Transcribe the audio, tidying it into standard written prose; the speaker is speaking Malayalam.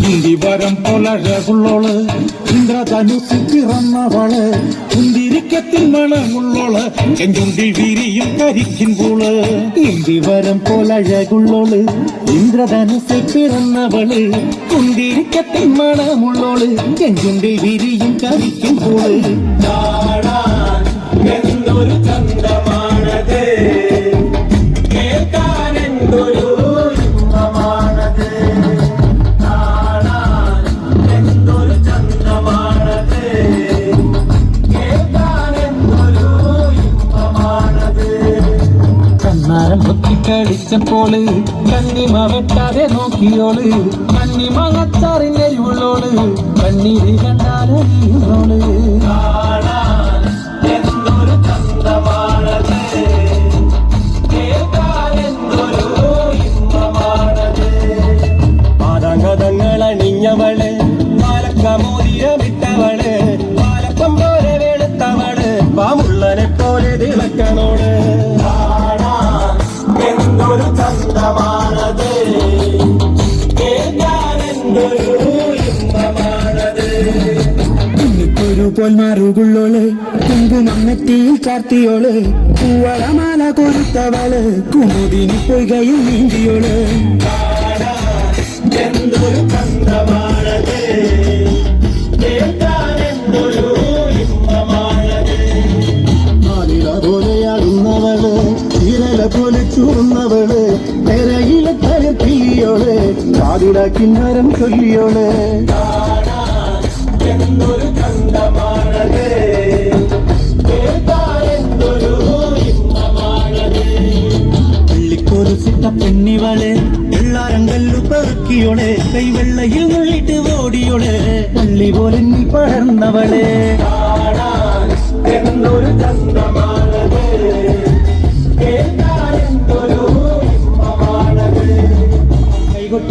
ഇന്ദിവരം പൊലഴകുള്ളോള് ഇന്ദ്രധനുസിൽ പിറന്നവള് കുന്തിരിക്കത്തിൽ മണമുള്ളോള് ചെഞ്ചുണ്ടിൽ വിരിയും കരിക്കിൻ പൂള് ഇന്ദിവരം പൊലഴകുള്ളോള് ഇന്ദ്രധനുസിൽ പിറന്നവള് കുന്തിരിക്കത്തിൽ മണമുള്ളോള് ചെഞ്ചുണ്ടിൽ വിരിയും കരിക്കിൻ പൂള് എന്തൊരു ചന്തമാണത് കേൾക്കാൻ എന്തൊരു ഇമ്പമാണത് കാണാൻ എന്തൊരു ചന്തമാണത് കേൾക്കാൻ എന്തൊരു ഇമ്പമാണത് കണ്ണാരം പൊത്തിക്കടിച്ചപ്പോള് കണ്ണിമ വെട്ടാതെ നോക്കിയോള് കണ്ണിമ അച്ചാറിന്റെ ഉള്ളോള് കണ്ണീര് കണ്ടാലോള് ണിഞ്ഞവള് പാലക്കമോതിരമിട്ടവള് പാലപ്പം പോലെ വെളുത്തവള് പാമുള്ളനെ പോലെ തിളക്കണോട് എന്തൊരു ചന്തമാണത് എന്തൊരു ഇമ്പമാണത് ഒരു പൊന്മാറുകുള്ളോള് കുങ്കുമങ്ങത്തിയിൽ ചാർത്തിയോള് പൂവളമാല കൊടുത്തവള് കുമുദിനി പൊയ്കയിൽ നീന്തിയോള് എന്തൊരു ചന്തമാണത് എന്തൊരു ഇമ്പമാണത് പോലെയാടുന്നവള് ഇരല പോലെ ചൂർന്നവള് പെരയിലെ തലപ്പിയോള് കാതിടാക്കിന്നരം ചൊല്ലിയോള് എന്തൊരു ചന്തമാണത് എന്തൊരു ഇമ്പമാണത് പള്ളിക്കൊരു സിട്ട പെണ്ണിവള് എള്ളാരങ്കല്ലു പെറുക്കിയോള് കൈവെള്ളയിൽ നുള്ളിട്ട് ഓടിയോള് പള്ളി പോലെ നീ പടർന്നവള്